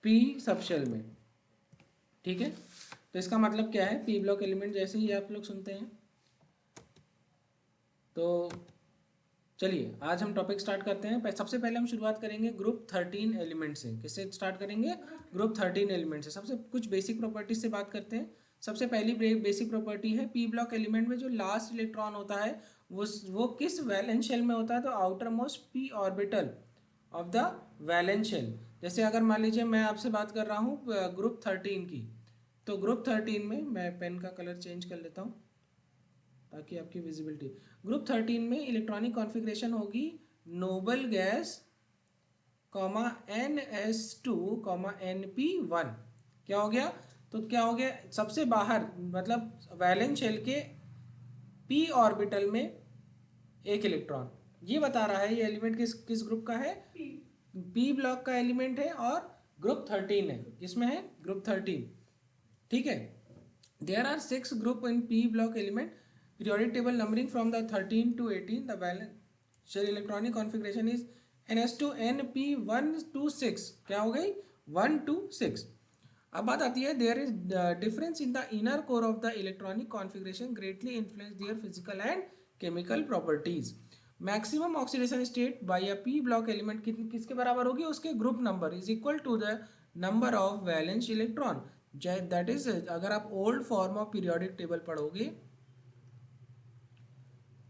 P subshell में। ठीक है, तो इसका मतलब क्या है, पी ब्लॉक एलिमेंट जैसे ही आप लोग सुनते हैं। तो चलिए आज हम टॉपिक स्टार्ट करते हैं। सबसे पहले हम शुरुआत करेंगे ग्रुप 13 एलिमेंट से। किससे स्टार्ट करेंगे? ग्रुप 13 एलिमेंट से। सबसे कुछ बेसिक प्रॉपर्टीज से बात करते हैं। सबसे पहली बेसिक प्रॉपर्टी है, पी ब्लॉक एलिमेंट में जो लास्ट इलेक्ट्रॉन होता है वो किस वैलेंस शेल में होता है? तो outermost P orbital of the valence shell. जैसे अगर मान लीजिए मैं आपसे बात कर रहा हूँ ग्रुप 13 की, तो ग्रुप 13 में मैं पेन का कलर चेंज कर लेता हूँ ताकि आपकी विजिबिलिटी। ग्रुप 13 में इलेक्ट्रॉनिक कॉन्फ़िगरेशन होगी noble gas comma NS2 comma NP1। क्या हो गया? तो क्या हो गया, सबसे बाहर मतलब वैलेंस शेल के p ऑर्बिटल में एक इलेक्ट्रॉन। ये बता रहा है ये एलिमेंट किस ग्रुप का है? p ब्लॉक का एलिमेंट है और ग्रुप 13 है। किसमें है? ग्रुप 13। ठीक है, there are 6 group in p block element, periodic table numbering from the 13 to 18, the valence shell electronic configuration is ns2 np1 to 6। क्या हो गई? 1 to 6। अब बात आती है, there is difference in the inner core of the electronic configuration greatly influence their physical and chemical properties। Maximum oxidation state by a P block element किसके बराबर होगी? उसके group number is equal to the number of valence electron. That is, अगर आप old form of periodic table पढ़ोगे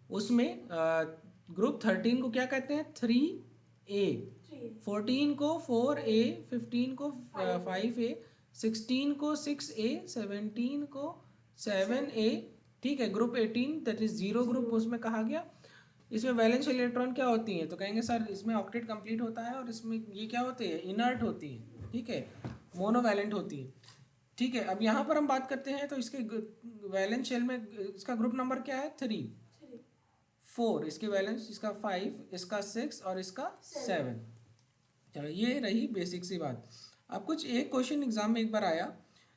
उसमें group 13 को क्या कहते हैं? 3A, 14 को 4A, 15 को 5A, 16 को 6A, 17 को 7A। ठीक है, group 18 that is zero group उसमें कहा गया। इसमें वैलेंस इलेक्ट्रॉन क्या होती हैं? तो कहेंगे सर इसमें ऑक्टेट कंप्लीट होता है और इसमें ये क्या होते हैं? इनर्ट होती है। ठीक है, मोनोवैलेंट होती है। ठीक है, अब यहाँ पर हम बात करते हैं तो इसके वैलेंस शेल में इसका ग्रुप नंबर क्या है? 3, 4, इसकी वैलेंस, इसका 5, इसका 6 और इसका 7। चलो ये रही बेसिक सी बात। अब कुछ एक क्वेश्चन एग्जाम में एक बार आया,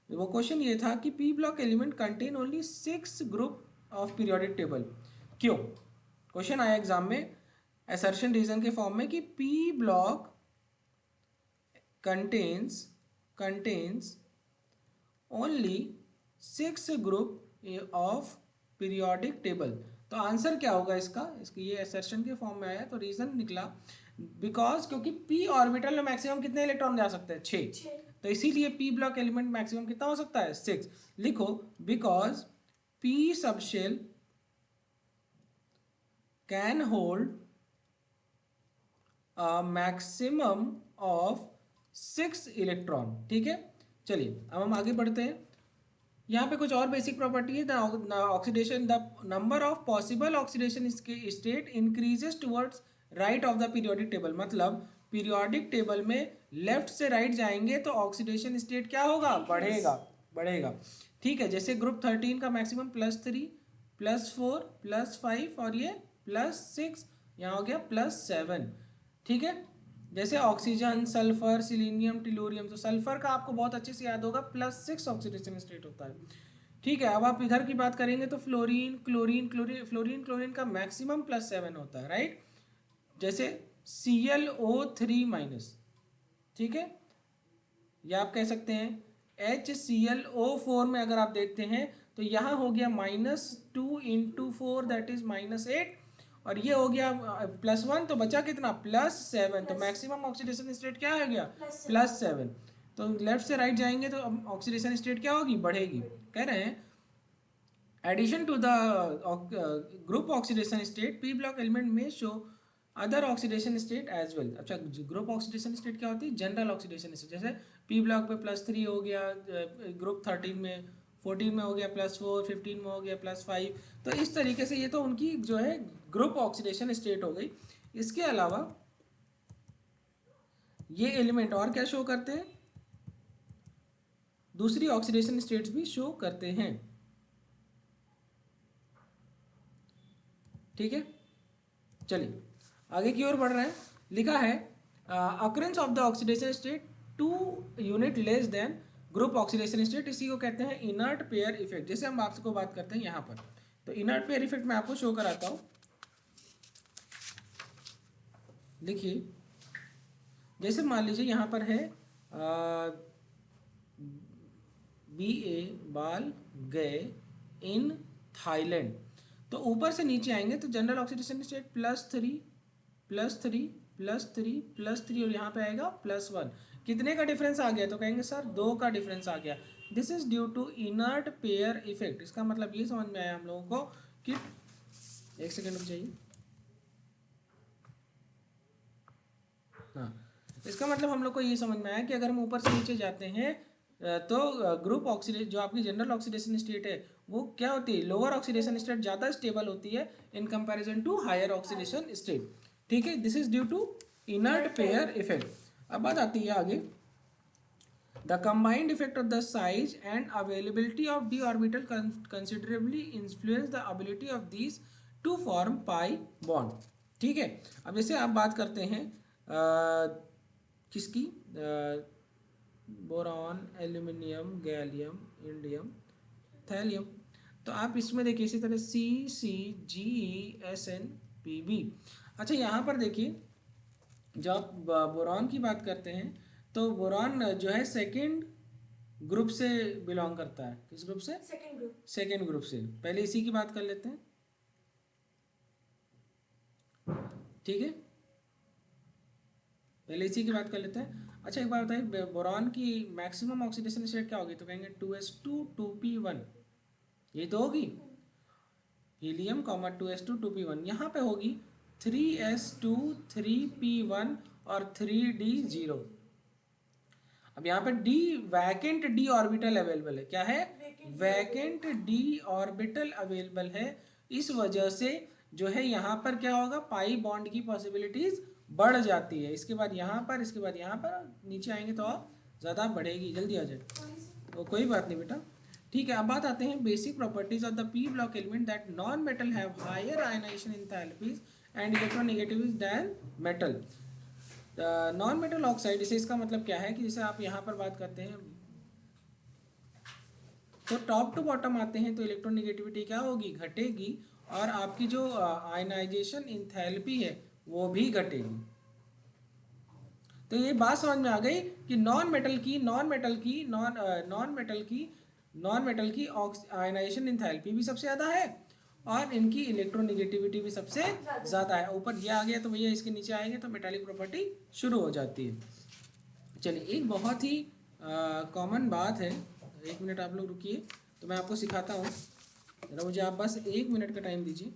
वो क्वेश्चन ये था कि P block element contain only 6 group of periodic table. क्यों? क्वेश्चन आया एग्जाम में असर्शन रीजन के फॉर्म में कि P block contains only 6 group of periodic table. तो आंसर क्या होगा इसकी ये असर्शन के फॉर्म में आया तो रीजन निकला बिकॉज, क्योंकि पी ऑर्बिटल में मैक्सिमम कितने इलेक्ट्रॉन जा सकते हैं? 6। तो इसीलिए पी ब्लॉक एलिमेंट मैक्सिमम कितना हो सकता है? 6। लिखो, because P subshell can hold a maximum of 6 electron. ठीक है, चलिए अब हम आगे बढ़ते हैं। यहाँ पे कुछ और बेसिक प्रॉपर्टी है। The oxidation, the number of possible oxidation state increases towards right of the periodic table. मतलब पीरियोडिक टेबल में लेफ्ट से राइट जाएंगे तो ऑक्सीडेशन स्टेट क्या होगा? बढ़ेगा। ठीक है, जैसे ग्रुप 13 का मैक्सिमम +3, +4, +5 और ये +6, यहाँ हो गया +7। ठीक है, जैसे ऑक्सीजन, सल्फर, सिलीनियम, टेलुरियम, तो सल्फर का आपको बहुत अच्छे से याद होगा +6 ऑक्सीडेशन स्टेट होता है। ठीक है, अब आप इधर की बात करेंगे तो फ्लोरीन, क्लोरीन का मैक्सिमम +7 होता है, राइट। जैसे ClO3-। ठीक है, या आप कह सकते हैं HClO4 में अगर आप देखते हैं तो यहाँ हो गया -2 × 4 दैट इज -8 और ये हो गया +1 तो बचा कितना? +7। तो मैक्सिमम ऑक्सीडेशन स्टेट क्या हो गया? +7। तो लेफ्ट से राइट जाएंगे तो ऑक्सीडेशन स्टेट क्या होगी? बढ़ेगी। कह रहे हैं addition to the group oxidation state p block element में show other oxidation state as well. अच्छा, ग्रुप ऑक्सीडेशन स्टेट क्या होती है? General oxidation state. जैसे पी ब्लॉक में +3 हो गया, ग्रुप 13 में, 14 में हो गया +4, 15 में हो गया +5। तो इस तरीके से ये तो उनकी जो है ग्रुप ऑक्सीडेशन स्टेट हो गई। इसके अलावा ये एलिमेंट और क्या शो करते हैं? दूसरी ऑक्सीडेशन स्टेट्स भी शो करते हैं। ठीक है, चलिए आगे की ओर बढ़ रहे हैं। लिखा है occurrence of the oxidation state 2 unit less than group oxidation state, इसी को कहते हैं इनर्ट पेयर इफेक्ट। जैसे हम आपको बात करते हैं यहाँ पर, तो इनर्ट पेयर इफेक्ट मैं आपको शो कराता हूँ। देखिए, जैसे मान लीजिए यहाँ पर है BA बाल गए इन थाईलैंड। तो ऊपर से नीचे आएंगे तो जनरल ऑक्सीडेशन स्टेट +3 +3 +3 +3 और यहाँ पे आएगा +1। कितने का डिफरेंस आ गया? तो कहेंगे सर 2 का डिफरेंस आ गया। This is due to inert pair effect. इसका मतलब ये समझ में आया हम लोगों को कि, एक सेकेंड रुक जाइए। हाँ, इसका मतलब हम लोग को ये समझ में आया कि अगर हम ऊपर से नीचे जाते हैं तो ग्रुप ऑक्सीडेशन, जो आपकी जनरल ऑक्सीडेशन स्टेट है वो क्या होती है? लोअर ऑक्सीडेशन स्टेट ज़्यादा स्टेबल होती है in comparison to higher oxidation state. ठीक है, this is due to inert pair effect. अब बात आती है आगे, the combined effect of the size and availability of D orbital considerably influence the ability of these to form pi bond. ठीक है, अब जैसे आप बात करते हैं किसकी, boron, aluminium, gallium, indium, thallium. तो आप इसमें देखिए इसी तरह CCGeSnPb। अच्छा, यहाँ पर देखिए जब आप बोरॉन की बात करते हैं तो बोरॉन जो है सेकेंड ग्रुप से बिलोंग करता है। किस ग्रुप से? सेकेंड ग्रुप से। पहले इसी की बात कर लेते हैं। ठीक है, पहले इसी की बात कर लेते हैं। अच्छा, एक बात बताइए, बोरॉन की मैक्सिमम ऑक्सीडेशन स्टेट क्या होगी? तो कहेंगे 2s2 2p1। ये तो होगी हीलियम, 2s2 2p1। यहाँ पे होगी 3s2 3p1 और 3d0। अब यहाँ पे D vacant D orbital available है। क्या है? वैकेंट डी ऑर्बिटल अवेलेबल है। इस वजह से जो है यहाँ पर क्या होगा, पाई बॉन्ड की पॉसिबिलिटीज बढ़ जाती है। इसके बाद यहाँ पर, इसके बाद यहाँ पर, नीचे आएंगे तो और ज़्यादा बढ़ेगी। जल्दी आ जाए, तो कोई बात नहीं बेटा। ठीक है, अब बात आते हैं basic properties of the P block element that non metal have higher ionisation enthalpies and electronegativities than metal. Non metal oxide, इसे इसका मतलब क्या है कि जैसे आप यहाँ पर बात करते हैं तो टॉप टू बॉटम आते हैं तो इलेक्ट्रोनेगेटिविटी क्या होगी? घटेगी, और आपकी जो आयनाइजेशन इंथैल्पी है वो भी घटेगी। तो ये बात समझ में आ गई कि नॉन मेटल की आयनाइजेशन इंथैल्पी भी सबसे ज़्यादा है और इनकी इलेक्ट्रोनेगेटिविटी भी सबसे ज़्यादा है। ऊपर ये आ गया तो भैया इसके नीचे आएंगे तो मेटालिक प्रॉपर्टी शुरू हो जाती है। चलिए, एक बहुत ही कॉमन बात है, 1 मिनट आप लोग रुकिए तो मैं आपको सिखाता हूँ। जरा मुझे आप बस 1 मिनट का टाइम दीजिए।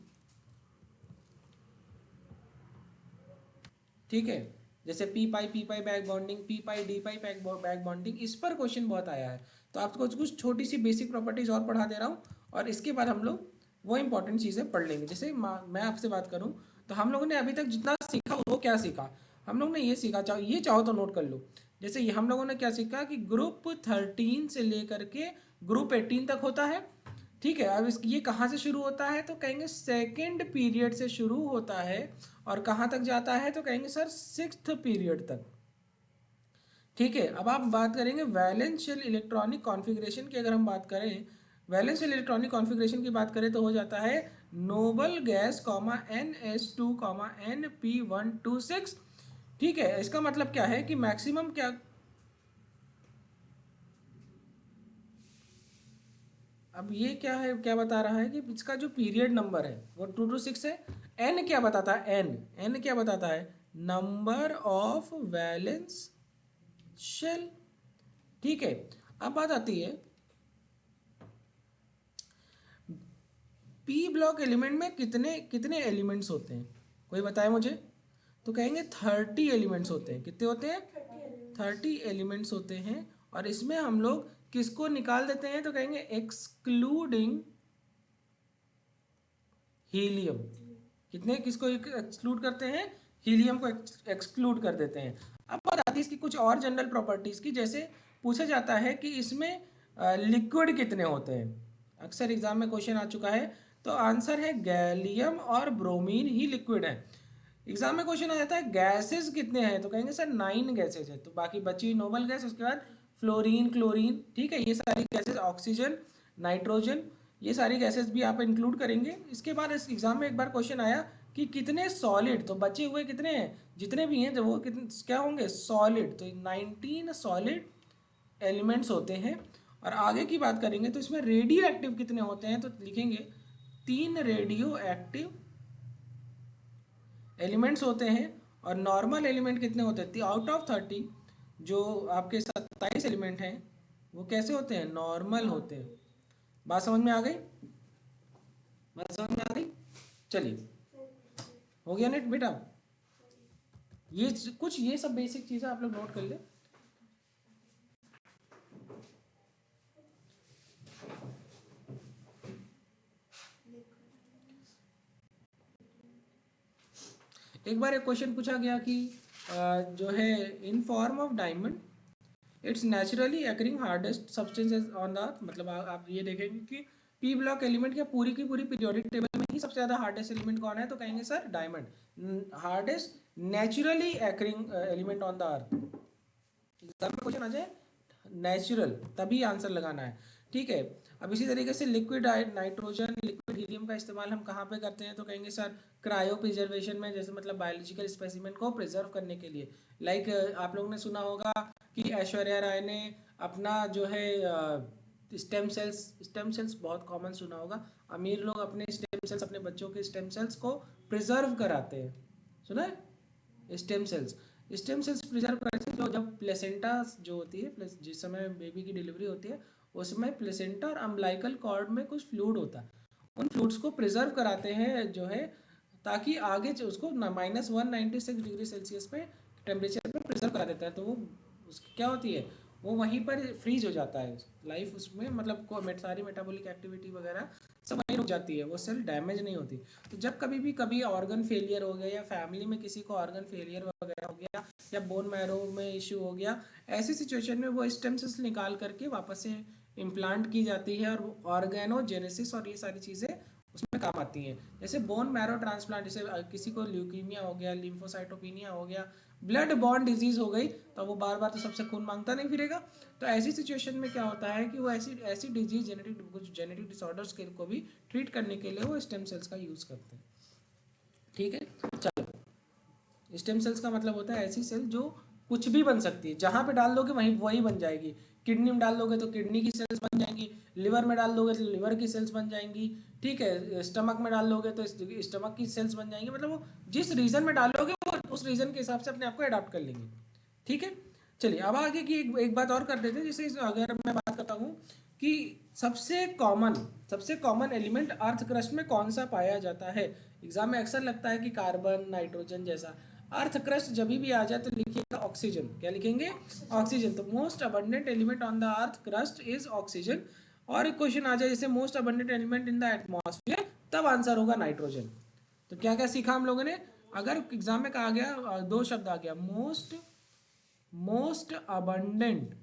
ठीक है, जैसे पी पाई बैक बॉन्डिंग, पी पाई डी पाई बैक बॉन्डिंग, इस पर क्वेश्चन बहुत आया है। तो आपको कुछ छोटी सी बेसिक प्रॉपर्टीज और पढ़ा दे रहा हूँ और इसके बाद हम लोग वो इंपॉर्टेंट चीज़ें पढ़ लेंगे। जैसे मैं आपसे बात करूँ तो हम लोगों ने अभी तक जितना सीखा वो क्या सीखा? हम लोग ने ये सीखा, ये चाहो तो नोट कर लो। जैसे ये हम लोगों ने क्या सीखा कि ग्रुप 13 से लेकर के ग्रुप 18 तक होता है। ठीक है, अब ये कहाँ से शुरू होता है? तो कहेंगे सेकेंड पीरियड से शुरू होता है और कहाँ तक जाता है? तो कहेंगे सर 6th पीरियड तक। ठीक है, अब आप बात करेंगे वैलेंस शेल इलेक्ट्रॉनिक कॉन्फ़िगरेशन की। अगर हम बात करें वैलेंस शेल इलेक्ट्रॉनिक कॉन्फ़िगरेशन की बात करें तो हो जाता है नोबल गैस NS2 NP126। ठीक है, इसका मतलब क्या है कि मैक्सिमम क्या, अब ये क्या है, क्या बता रहा है कि इसका जो पीरियड नंबर है वो 2 to 6 है। एन क्या बताता है? एन क्या बताता है? Number of valence shell. ठीक है, अब बात आती है पी ब्लॉक एलिमेंट में कितने कितने एलिमेंट्स होते हैं? कोई बताए मुझे? तो कहेंगे 30 एलिमेंट्स होते हैं। कितने होते हैं? 30 एलिमेंट्स होते हैं। और इसमें हम लोग किसको निकाल देते हैं? तो कहेंगे एक्सक्लूडिंग हीलियम। कितने, किसको एक्सक्लूड करते हैं? हीलियम को एक्सक्लूड कर देते हैं। अब बात आती है इसकी कुछ और जनरल प्रॉपर्टीज की। जैसे पूछा जाता है कि इसमें लिक्विड कितने होते हैं? अक्सर एग्जाम में क्वेश्चन आ चुका है। तो आंसर है गैलियम और ब्रोमीन ही लिक्विड है। एग्जाम में क्वेश्चन आ जाता है गैसेस कितने हैं? तो कहेंगे सर 9 गैसेस है। तो बाकी बची नोबल गैस, उसके बाद फ्लोरीन, क्लोरीन। ठीक है, ये सारी गैसेस, ऑक्सीजन, नाइट्रोजन, ये सारी गैसेस भी आप इंक्लूड करेंगे। इसके बाद इस एग्जाम में एक बार क्वेश्चन आया कि कितने सॉलिड, तो बचे हुए कितने हैं, जितने भी हैं तो वो कितने क्या होंगे, सॉलिड। तो 19 सॉलिड एलिमेंट्स होते हैं। और आगे की बात करेंगे तो इसमें रेडियो एक्टिव कितने होते हैं, तो लिखेंगे 3 रेडियो एक्टिव एलिमेंट्स होते हैं। और नॉर्मल एलिमेंट कितने होते हैं, आउट ऑफ 30 जो आपके 27 एलिमेंट हैं वो कैसे होते हैं, नॉर्मल होते हैं। बात समझ में आ गई, बात समझ में आ गई। चलिए, हो गया नेट बेटा। ये कुछ ये सब बेसिक चीजें आप लोग नोट कर ले। एक बार एक क्वेश्चन पूछा गया कि जो है in form of diamond it's naturally occurring hardest substances on the earth, मतलब आप ये देखेंगे कि पी ब्लॉक एलिमेंट क्या पूरी की पूरी पीरियोडिक टेबल में ही सबसे ज्यादा हार्डेस्ट एलिमेंट कौन है, तो कहेंगे sir diamond hardest naturally occurring element on the earth. Exam में क्वेश्चन आ जाए नेचुरल तभी आंसर लगाना है, ठीक है। अब इसी तरीके से लिक्विड नाइट्रोजन लिक्विड हीलियम का इस्तेमाल हम कहाँ पे करते हैं, तो कहेंगे सर क्रायो प्रिजर्वेशन में, जैसे मतलब बायोलॉजिकल स्पेसिमेन को प्रिजर्व करने के लिए। लाइक आप लोगों ने सुना होगा कि ऐश्वर्या राय ने अपना जो है स्टेम सेल्स बहुत कॉमन सुना होगा, अमीर लोग अपने स्टेम सेल्स अपने बच्चों के स्टेम सेल्स को प्रिजर्व कराते हैं, सुना है स्टेम सेल्स प्रिजर्व कराते हैं। जो जब प्लेसेंटा जो होती है, जिस समय बेबी की डिलीवरी होती है उसमें प्लेसेंटा और अम्बिलिकल कॉर्ड में कुछ फ्लूइड होता है, उन फ्लूइड्स को प्रिजर्व कराते हैं जो है, ताकि आगे उसको -196 डिग्री सेल्सियस पे टेम्परेचर पे प्रिजर्व करा देता है। तो वो क्या होती है, वो वहीं पर फ्रीज हो जाता है लाइफ उसमें, मतलब सारी मेटाबॉलिक एक्टिविटी वगैरह सब वहीं रुक जाती है, वो सेल डैमेज नहीं होती। तो जब कभी ऑर्गन फेलियर हो गया या फैमिली में किसी को ऑर्गन फेलियर वगैरह हो गया या बोन मैरो में इश्यू हो गया, ऐसी सिचुएशन में वो स्टेम सेल्स निकाल करके वापस से इम्प्लांट की जाती है और ऑर्गेनोजेनेसिस और ये सारी चीज़ें उसमें काम आती हैं। जैसे बोन मैरो ट्रांसप्लांट, जैसे किसी को ल्यूकीमिया हो गया, लिम्फोसाइटोपिनिया हो गया, ब्लड बॉर्न डिजीज हो गई, तो वो बार बार तो सबसे खून मांगता नहीं फिरेगा। तो ऐसी सिचुएशन में क्या होता है कि वो ऐसी डिजीज कुछ जेनेटिक डिसऑर्डर्स के को भी ट्रीट करने के लिए वो स्टेम सेल्स का यूज़ करते हैं, ठीक है। चलो, स्टेम सेल्स का मतलब होता है ऐसी सेल जो कुछ भी बन सकती है, जहाँ पे डाल दोगे वही बन जाएगी। किडनी में डाल दोगे तो किडनी की सेल्स बन जाएंगी, लिवर में डाल दोगे तो लिवर की सेल्स बन जाएंगी, ठीक है। स्टमक में डाल दोगे तो स्टमक की सेल्स बन जाएंगी, मतलब वो जिस रीजन में डालोगे वो उस रीजन के हिसाब से अपने आप को अडॉप्ट कर लेंगे, ठीक है। चलिए, अब आगे की एक बात और कर देते हैं। जैसे अगर मैं बात करता हूँ कि सबसे कॉमन एलिमेंट अर्थ क्रस्ट में कौन सा पाया जाता है, एग्जाम में अक्सर लगता है कि कार्बन नाइट्रोजन जैसा। अर्थ क्रस्ट जब भी आ जाए तो लिखिएगा ऑक्सीजन, क्या लिखेंगे, ऑक्सीजन। तो most abundant element on the earth crust is oxygen. और एक क्वेश्चन आ जाए जैसे most abundant element in the atmosphere, तब आंसर होगा नाइट्रोजन। तो क्या क्या सीखा हम लोगों ने, अगर एग्जाम में कहा गया दो शब्द आ गया, मोस्ट अबंडेंट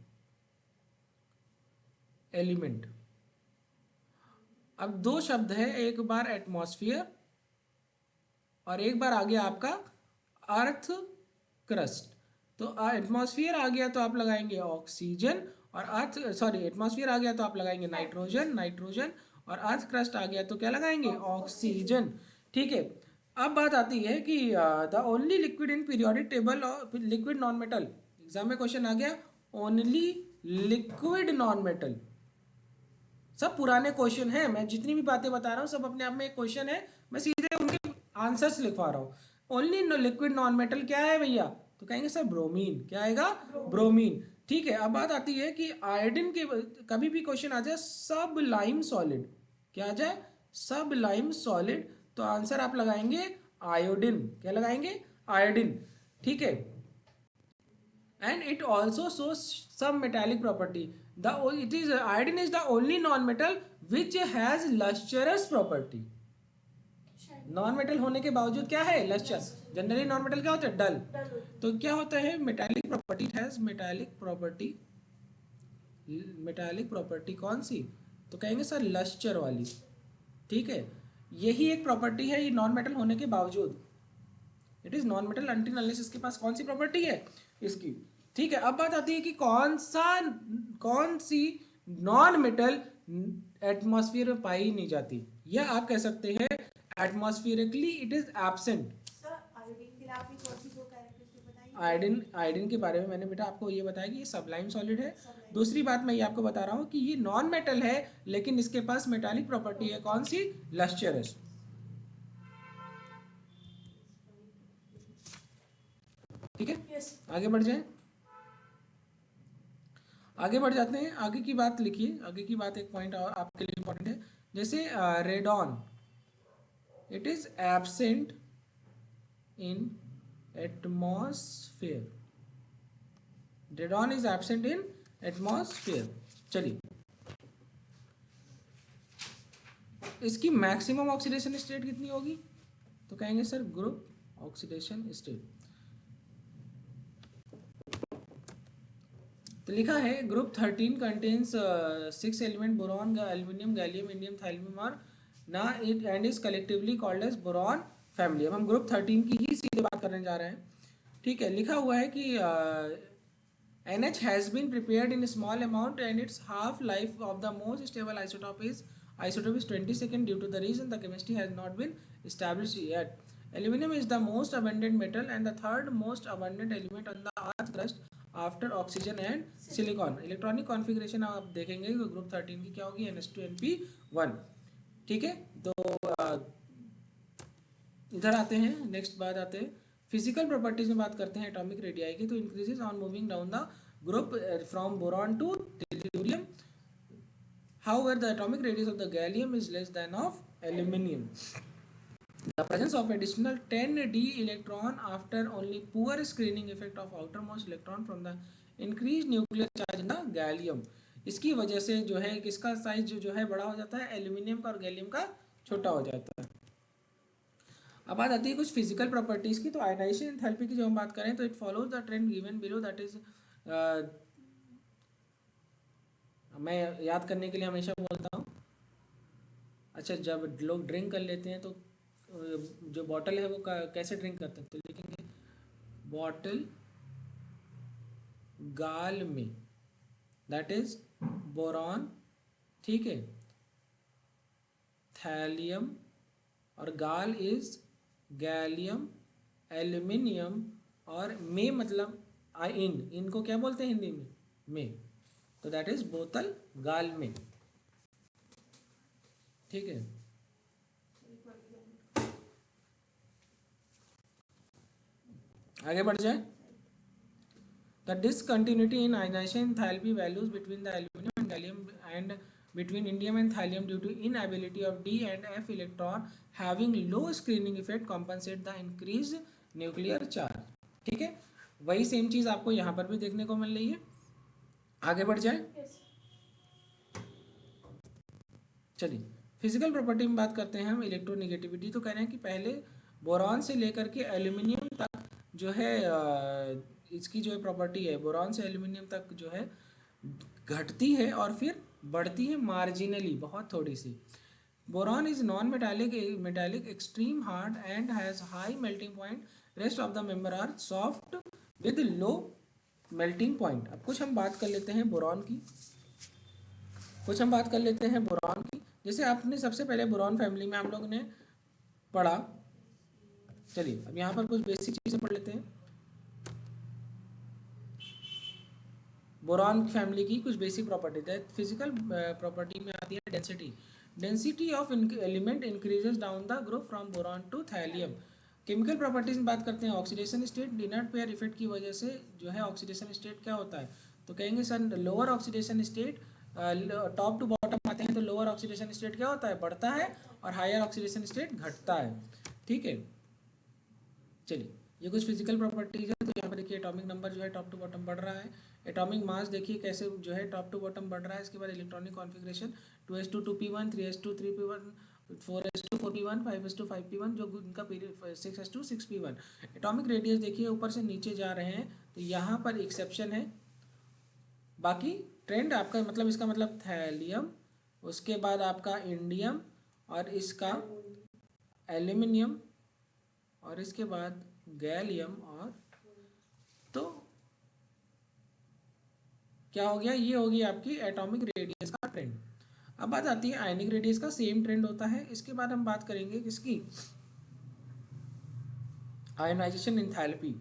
एलिमेंट, अब दो शब्द है, एक बार एटमॉस्फेयर और एक बार आ गया आपका अर्थ क्रस्ट। तो एटमॉस्फेयर आ गया तो आप लगाएंगे ऑक्सीजन, और एटमॉस्फेयर आ गया तो आप लगाएंगे नाइट्रोजन, और अर्थ क्रस्ट आ गया तो क्या लगाएंगे, ऑक्सीजन, ठीक है। अब बात आती है कि the only liquid in periodic table और लिक्विड नॉन मेटल, एग्जाम में क्वेश्चन आ गया ओनली लिक्विड नॉन मेटल। सब पुराने क्वेश्चन है, मैं जितनी भी बातें बता रहा हूँ सब अपने आप में एक क्वेश्चन है, मैं सीधे उनके आंसर्स लिखवा रहा हूँ। ओनली लिक्विड नॉन मेटल क्या है भैया, तो कहेंगे सर ब्रोमीन, क्या आएगा, ब्रोमीन, ठीक है। अब बात आती है कि आयोडीन के, कभी भी क्वेश्चन आ जाए सब लाइम सॉलिड, क्या आ जाए, सब लाइम सॉलिड, तो आंसर आप लगाएंगे आयोडीन, क्या लगाएंगे, आयोडीन, ठीक है। And it also shows some metallic property. Iodine is the only non-metal which has lustrous property. Non metal होने के बावजूद क्या है, लस्टर। जनरली नॉन मेटल क्या होता है, डल। तो क्या होता है, metallic property, has metallic property कौन सी, तो कहेंगे सर लस्टर वाली, ठीक है। यही एक प्रॉपर्टी है ये नॉन मेटल होने के बावजूद, it is non metal until unless इसके पास कौन सी प्रॉपर्टी है, इसकी, ठीक है। अब बात आती है कि कौन सी नॉन मेटल एटमॉस्फेयर में पाई नहीं जाती, या आप कह सकते हैं एटमॉस्फेरिकली इट इज एब्सेंट। आयोडीन के बारे में मैंने बेटा आपको ये बताया कि ये सबलाइम सॉलिड है। दूसरी बात मैं ये आपको बता रहा हूँ कि ये नॉन मेटल है, लेकिन इसके पास मेटालिक प्रॉपर्टी है, कौन सी? लस्चरस। ठीक है, आगे बढ़ जाए, आगे बढ़ जाते हैं। आगे की बात लिखिए, आगे की बात एक पॉइंट और आपके लिए इंपॉर्टेंट है। जैसे radon, it is absent in atmosphere. Radon is absent in atmosphere. चलिए, इसकी मैक्सिमम ऑक्सीडेशन स्टेट कितनी होगी? तो कहेंगे सर ग्रुप ऑक्सीडेशन स्टेट। तो लिखा है group 13 contains 6 element boron, aluminium, gallium, indium, thallium और ना it and is collectively called as boron family. अब हम ग्रुप 13 की ही सीधे बात करने जा रहे हैं। ठीक है, लिखा हुआ है कि NH has been prepared in a small amount and its half life of the most stable isotope is 20 seconds. Due to the reason the chemistry has not been established yet. Aluminum is the most abundant metal and the third most abundant element on the earth crust after oxygen and silicon. Electronic configuration आप देखेंगे तो group 13 की क्या होगी? NH2NP1। ठीक है, तो इधर आते हैं, नेक्स्ट बात आते हैं फिजिकल प्रॉपर्टीज में बात करते हैं एटॉमिक रेडियाई की। तो increases on moving down the group from boron to tellurium. However the atomic radius of the gallium is less than of aluminium. The presence of additional 10d electron after only poor screening effect of outermost electron from the increased nuclear charge in the gallium। इसकी वजह से जो है किसका size जो है बड़ा हो जाता है? एल्यूमिनियम का और गैलियम का छोटा हो जाता है। अब बात आती है कुछ फिजिकल प्रॉपर्टीज की। तो आयनाइजेशन एंथैल्पी की जो हम बात करें तो it follows the trend given below, that is मैं याद करने के लिए हमेशा बोलता हूँ। अच्छा, जब लोग ड्रिंक कर लेते हैं तो जो बॉटल है वो कैसे ड्रिंक करते हैं? तो लिखेंगे बॉटल गाल में, दैट इज बोरॉन। ठीक है, थैलियम और गाल इज गैलियम, एल्यूमिनियम और में मतलब इनको क्या बोलते हैं हिंदी में? तो दैट इज बोतल गाल में। ठीक है, आगे बढ़ जाए। The discontinuity in ionization enthalpy values between the aluminum and gallium and between indium and thallium due to inability of d and f electron having low screening effect compensate the increased nuclear charge। ठीक है, वही same चीज आपको यहाँ पर भी देखने को मिल रही है। आगे बढ़ जाए। चलिए, फिजिकल प्रॉपर्टी में बात करते हैं हम इलेक्ट्रोनेगेटिविटी। तो कह रहे हैं कि पहले बोरॉन से लेकर के एल्यूमिनियम तक जो है इसकी जो है प्रॉपर्टी है, बोरॉन से एल्यूमिनियम तक जो है घटती है और फिर बढ़ती है मार्जिनली, बहुत थोड़ी सी। Boron is non metallic extreme hard and has high melting point. Rest of the member are soft with low melting point. अब कुछ हम बात कर लेते हैं बोरॉन की, जैसे आपने सबसे पहले बोरॉन फैमिली में हम लोग ने पढ़ा। चलिए, अब यहाँ पर कुछ बेसिक चीज़ें पढ़ लेते हैं। बोरॉन फैमिली की कुछ बेसिक प्रॉपर्टी है। फिजिकल प्रॉपर्टी में आती है density of element increases down the group from boron to thallium. Chemical properties में बात करते हैं oxidation state. Inert pair effect की वजह से जो है ऑक्सीडेशन स्टेट क्या होता है? तो कहेंगे sir lower oxidation state, top to bottom आते हैं तो लोअर ऑक्सीडेशन स्टेट क्या होता है? बढ़ता है, और हायर ऑक्सीडेशन स्टेट घटता है। ठीक है, चलिए, ये कुछ फिजिकल प्रॉपर्टीज है। तो यहाँ पर देखिए एटॉमिक नंबर जो है टॉप टू बॉटम बढ़ रहा है। एटॉमिक मास देखिए कैसे जो है टॉप टू बॉटम बढ़ रहा है। इसके बाद electronic configuration 2s2 2p1, 3s2 3p1, 4s2 4p1, 5s2 5p1, जो उनका period 6s2 6p1। Atomic radius देखिए ऊपर से नीचे जा रहे हैं, तो यहाँ पर एक्सेप्शन है। बाकी ट्रेंड आपका मतलब इसका मतलब थैलियम, उसके बाद आपका इंडियम और इसका एल्यूमिनियम और इसके बाद गैलियम, और तो क्या हो गया? ये होगी आपकी एटॉमिक रेडियस का ट्रेंड। अब बात आती है आयनिक रेडियस का, सेम ट्रेंड होता है। इसके बाद हम बात करेंगे किसकी, आयनाइजेशन एंथैल्पी।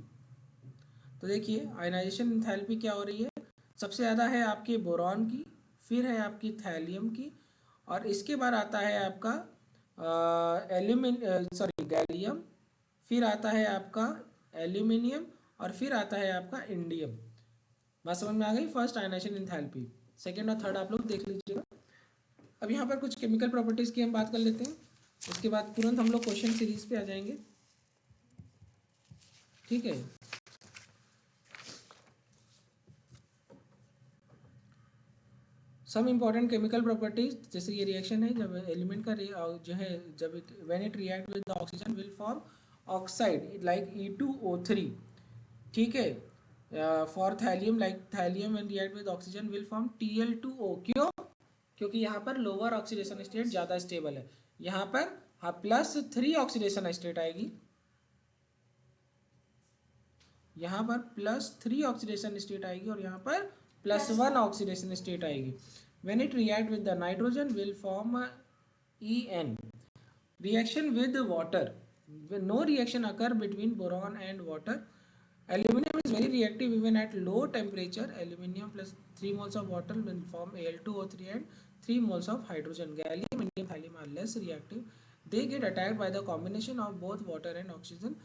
तो देखिए आयनाइजेशन एंथैल्पी क्या हो रही है, सबसे ज़्यादा है आपके बोरॉन की, फिर है आपकी थैलियम की, और इसके बाद आता है आपका गैलियम, फिर आता है आपका एल्यूमिनियम, और फिर आता है आपका इंडियम। बात समझ में आ गई, फर्स्ट आयनाइजेशन एंथैल्पी। सेकेंड और थर्ड आप लोग देख लीजिएगा। अब यहाँ पर कुछ केमिकल प्रॉपर्टीज़ की हम बात कर लेते हैं, उसके बाद तुरंत हम लोग क्वेश्चन सीरीज पे आ जाएंगे। ठीक है, सम इम्पॉर्टेंट केमिकल प्रॉपर्टीज, जैसे ये रिएक्शन है, जब एलिमेंट का जो है, जब when it react with the oxygen will form oxide like E2O3। ठीक है, for thallium, like thallium when react with oxygen will form Tl2O। क्यों? क्योंकि यहाँ पर लोअर ऑक्सीडेशन स्टेट ज़्यादा स्टेबल है। यहाँ पर हाँ +3 ऑक्सीडेशन स्टेट आएगी, यहाँ पर +3 ऑक्सीडेशन स्टेट आएगी, और यहाँ पर +1 ऑक्सीडेशन स्टेट आएगी। When it react with the nitrogen will form En. Reaction with water. No reaction occur between boron and water. Aluminium is very reactive even at low temperature. Aluminium plus 3 moles of water will form Al2O3 and 3 moles of hydrogen. Gallium, indium, thallium are less reactive. They get attacked by the combination of both water and oxygen.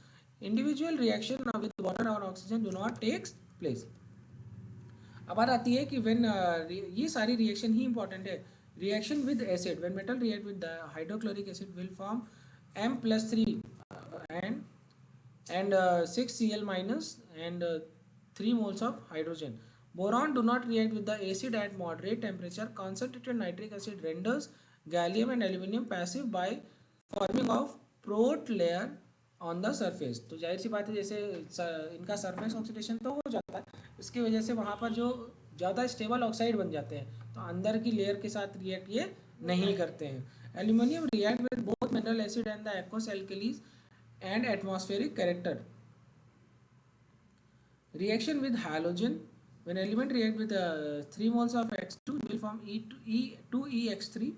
Individual reaction with water or oxygen do not take place. अब बात आती है कि when ये सारी reaction ही important है। Reaction with acid, when metal react with hydrochloric acid will form M+3 and 6Cl minus and 3 moles of hydrogen. Boron do not react with the acid at moderate temperature. Concentrated nitric acid renders gallium and aluminium passive by forming of prot layer on the surface. तो जाहिर सी बात है, जैसे इनका surface oxidation तो हो जाता है, इसकी वजह से वहाँ पर जो ज़्यादा स्टेबल ऑक्साइड बन जाते हैं, तो अंदर की लेयर के साथ रिएक्ट ये नहीं करते हैं। Aluminium react with both mineral acid and the aqueous alkalis and atmospheric character. Reaction with halogen, when element react with 3 moles of X2 will form E2EX3.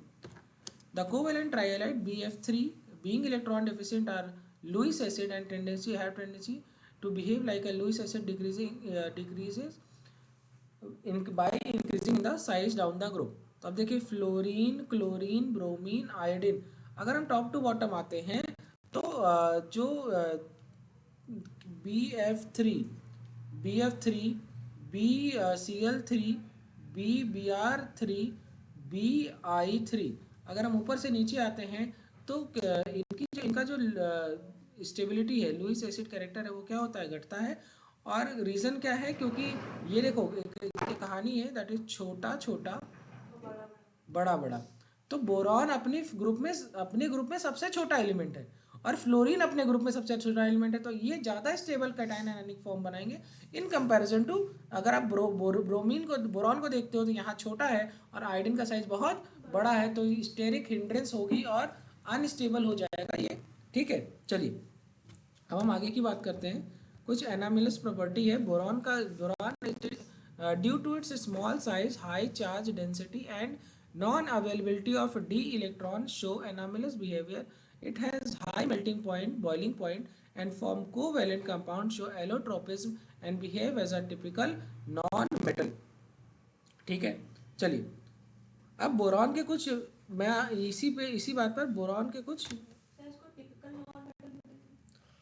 The covalent trihalide BF3 being electron deficient are Lewis acid and have tendency to behave like a Lewis acid, decreases by increasing the size down the group. तो अब देखिए fluorine, chlorine, bromine, iodine, अगर हम top to bottom आते हैं तो जो BF3, BCl3, BBr3, BI3, अगर हम ऊपर से नीचे आते हैं तो इनका जो स्टेबिलिटी है, लुईस एसिड कैरेक्टर है, वो क्या होता है, घटता है। और रीज़न क्या है, क्योंकि ये देखो एक कहानी है, दैट इज छोटा छोटा बड़ा बड़ा। तो बोरॉन अपने ग्रुप में सबसे छोटा एलिमेंट है, और फ्लोरीन अपने ग्रुप में सबसे छोटा एलिमेंट है, तो ये ज़्यादा स्टेबल कैटायन आयनिक फॉर्म बनाएंगे इन कंपैरिजन टू, अगर आप बोरॉन को देखते हो तो यहाँ छोटा है और आयोडीन का साइज बहुत बड़ा है, तो स्टेरिक हिंड्रेंस होगी और अनस्टेबल हो जाएगा ये। ठीक है, चलिए अब हम आगे की बात करते हैं। कुछ एनामिलस प्रॉपर्टी है बोरॉन का। Boron due to its small size, high charge density and non availability of d electron show anomalous behavior. It has high melting point, boiling point and form covalent compound, show allotropism and behave as a typical non metal. ठीक है, चलिए अब boron के कुछ, मैं इसी बात पर बोरॉन के कुछ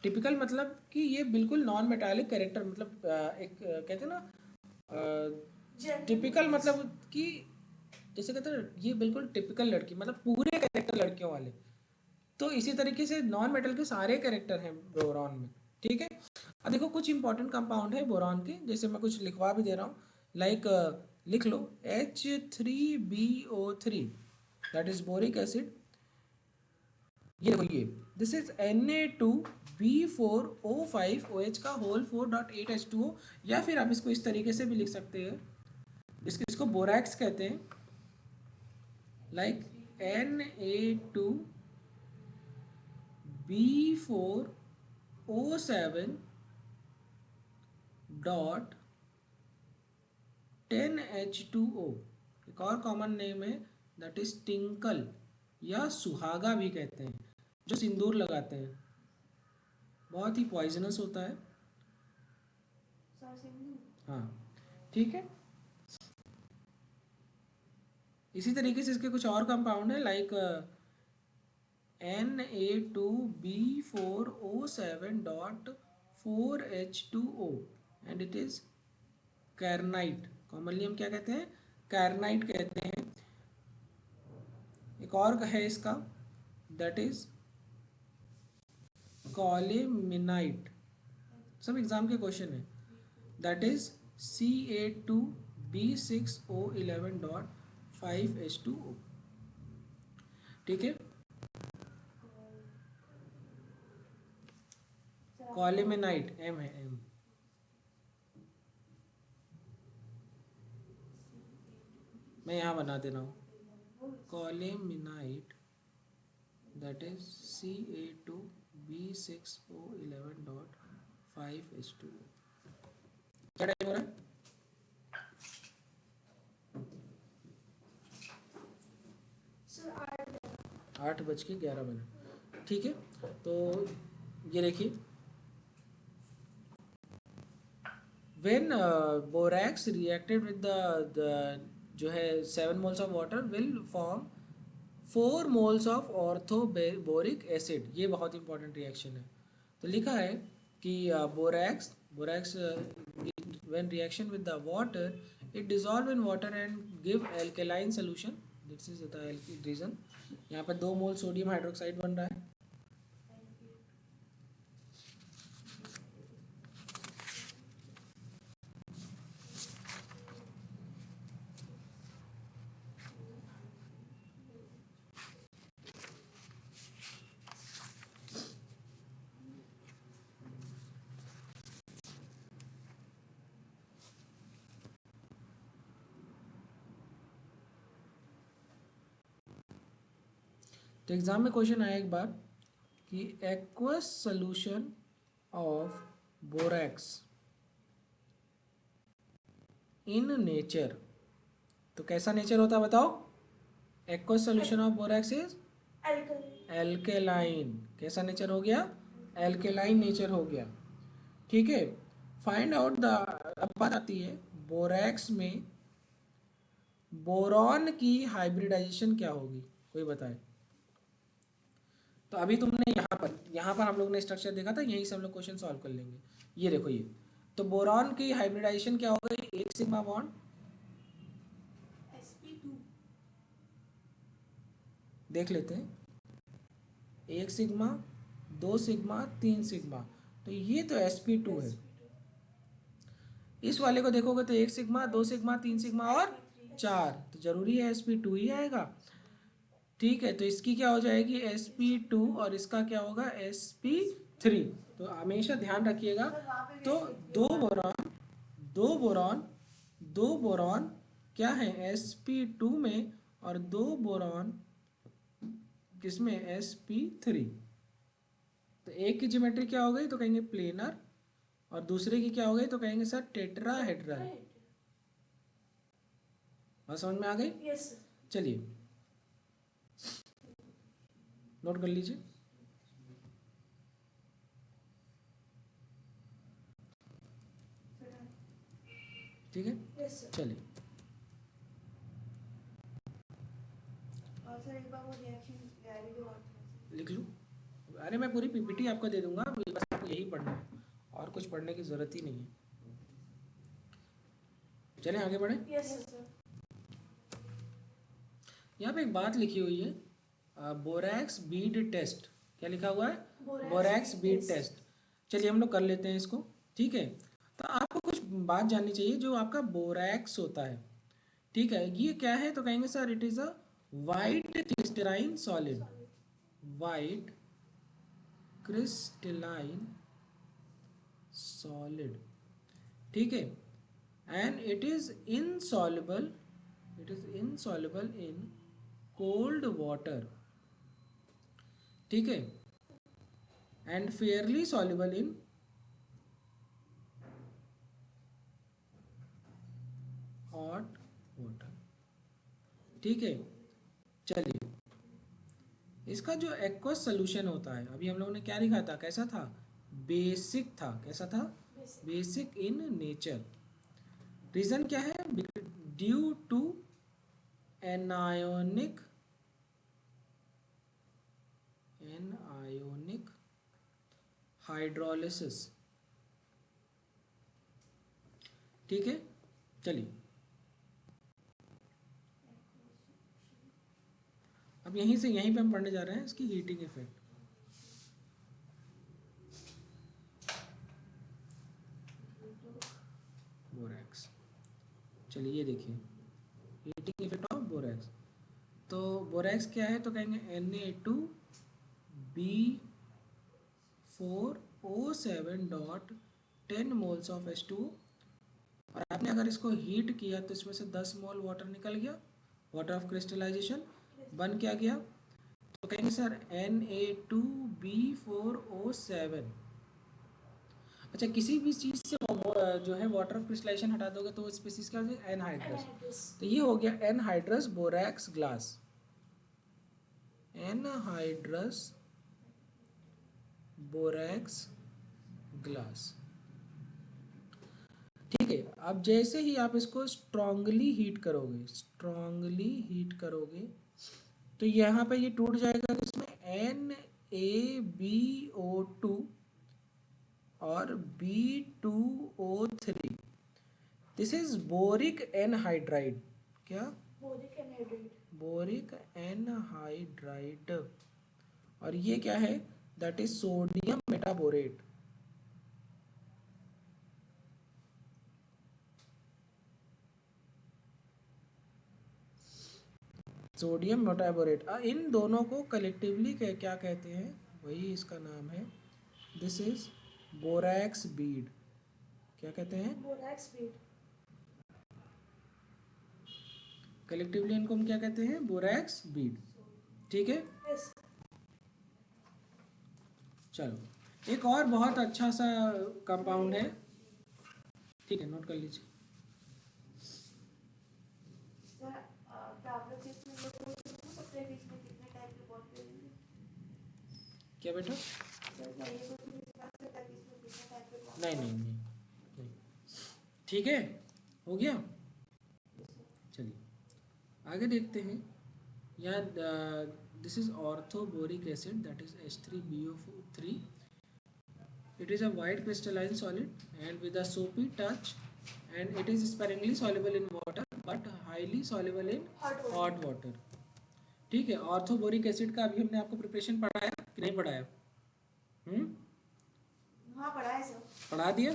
टिपिकल मतलब कि ये बिल्कुल नॉन मेटालिक कैरेक्टर, मतलब एक कहते हैं ना टिपिकल, मतलब कि जैसे कहते हैं ये बिल्कुल टिपिकल लड़की, मतलब पूरे कैरेक्टर लड़कियों वाले। तो इसी तरीके से नॉन मेटल के सारे कैरेक्टर हैं बोरॉन में। ठीक है, अब देखो कुछ इंपॉर्टेंट कंपाउंड है बोरॉन के, जैसे मैं कुछ लिखवा भी दे रहा हूँ, लाइक लिख लो H3BO3, that is boric acid. ये देखो ये दिस इज Na2B4O5OH का होल 4.8H2O, या फिर आप इसको इस तरीके से भी लिख सकते हैं, इसको बोरैक्स कहते हैं, like Na2B4O7.10H2O। एक और कॉमन नेम है दैट इज टिंकल या सुहागा भी कहते हैं, जो सिंदूर लगाते हैं, बहुत ही पॉइजनस होता है। हाँ ठीक है। इसी तरीके से इसके कुछ और कंपाउंड है like Na2B4O7.4H2O and it is kernite. Commonly हम क्या कहते हैं, कैरनाइट कहते हैं। एक और है इसका, दैट इज कॉलेमिनाइट। सब एग्जाम के क्वेश्चन है। That is Ca2B6O11.5H2O। ठीक है, कॉलेमिनाइट एम है, एम। मैं यहाँ बना दे रहा हूँ, कॉलेमिनाइट दैट इज Ca2B6O11.5H2O। क्या टाइम हो रहा है? 8:11। ठीक है, तो ये देखिए, when borax reacted with the जो है 7 moles of water will form 4 moles of orthoboric acid। ये बहुत इंपॉर्टेंट रिएक्शन है। तो लिखा है कि borax borax when reaction with the water it dissolve in water and give alkaline solution। this is the reason। यहाँ पर 2 मोल सोडियम हाइड्रोक्साइड बन रहा है। तो एग्जाम में क्वेश्चन आया एक बार कि aqueous solution of borax in nature. तो कैसा नेचर होता है बताओ? Aqueous solution of borax is alkaline. कैसा नेचर हो गया? एल्केलाइन नेचर हो गया। ठीक है, फाइंड आउट द। अब बात आती है बोरैक्स में बोरॉन की हाइब्रिडाइजेशन क्या होगी, कोई बताए? तो अभी तुमने यहाँ पर हम लोग ने स्ट्रक्चर देखा था, यहीं से हम लोग क्वेश्चन सॉल्व कर लेंगे। ये देखो ये, तो बोरॉन की हाइब्रिडाइजेशन क्या होगा? एक सिग्मा बॉन्ड sp2 देख लेते हैं, एक सिग्मा, 2 सिग्मा, 3 सिग्मा। तो ये तो sp2 है। इस वाले को देखोगे तो एक सिग्मा, 2 सिग्मा, 3 सिग्मा और 4, तो जरूरी है sp2 ही आएगा। ठीक है, तो इसकी क्या हो जाएगी? sp2 और इसका क्या होगा? sp3। तो हमेशा ध्यान रखिएगा। तो दो बोरॉन दो बोरॉन दो बोरॉन क्या है sp2 में, और 2 बोरॉन किसमें? sp3। तो एक की ज्योमेट्री क्या हो गई? तो कहेंगे प्लेनर, और दूसरे की क्या हो गई? तो कहेंगे सर टेट्राहेड्रल। बात समझ में आ गई? Yes sir. चलिए नोट कर लीजिए। ठीक है, यस सर। चलिए और सर एक बार वो रिएक्शन गैरी जो और लिख लूँ। अरे मैं पूरी पीपीटी आपको दे दूंगा, बस आपको यही पढ़ना है और कुछ पढ़ने की ज़रूरत ही नहीं है। चलें आगे बढ़ें। Yes sir. यहाँ पे एक बात लिखी हुई है, बोरैक्स बीड टेस्ट। क्या लिखा हुआ है? Borax bead test. चलिए हम लोग कर लेते हैं इसको। ठीक है, तो आपको कुछ बात जाननी चाहिए। जो आपका बोरैक्स होता है, ठीक है, ये क्या है? तो कहेंगे sir it is a white crystalline solid. White crystalline solid. ठीक है, and it is insoluble in cold water. ठीक है, and Fairlie soluble in hot water. ठीक है, चलिए, इसका जो एक्वस सोल्यूशन होता है, अभी हम लोगों ने क्या लिखा था, कैसा था, बेसिक था, कैसा था, बेसिक इन नेचर। रीजन क्या है, ड्यू टू एनायोनिक हाइड्रोलिसिस। ठीक है, चलिए अब यहीं से यहीं पे हम पढ़ने जा रहे हैं इसकी हीटिंग इफेक्ट। बोरैक्स, चलिए ये देखिए हीटिंग इफेक्ट ऑफ बोरैक्स। तो बोरैक्स क्या है, तो कहेंगे Na2B4O7 मोल्स ऑफ H2O, और आपने अगर इसको हीट किया तो इसमें से 10 मोल वाटर निकल गया, वाटर ऑफ क्रिस्टलाइजेशन बन क्या गया, तो कहेंगे सर Na2B4O7। अच्छा, किसी भी चीज़ से जो है वाटर ऑफ क्रिस्टलाइजेशन हटा दोगे तो स्पीसीज क्या हो जाएगा, एनहाइड्रस। तो ये हो गया anhydrous borax glass, anhydrous borax glass. ठीक है, अब जैसे ही आप इसको स्ट्रांगली हीट करोगे तो यहाँ पे ये टूट जाएगा, तो इसमें NaBO2 और B2O3, this is boric anhydride. क्या, बोरिक एनहाइड्राइड। और ये क्या है, that is sodium metaborate. Sodium metaborate, इन दोनों को कलेक्टिवली क्या कहते हैं, वही इसका नाम है, दिस इज बोरैक्स बीड। क्या कहते हैं, बोरैक्स बीड। कलेक्टिवली इनको हम क्या कहते हैं, बोरैक्स बीड। ठीक है, चलो एक और बहुत अच्छा सा कंपाउंड है, ठीक है, नोट कर लीजिए। क्या बेटा, नहीं, ठीक है, हो गया। चलिए आगे देखते हैं। यहाँ this is orthoboric acid, that is H3BO3। It is a white crystalline solid and with a soapy touch, and it is sparingly soluble in water but highly soluble in hot water। ठीक है, orthoboric acid का अभी हमने आपको preparation पढ़ाया कि नहीं पढ़ाया, हाँ पढ़ाया सर, पढ़ा दिया।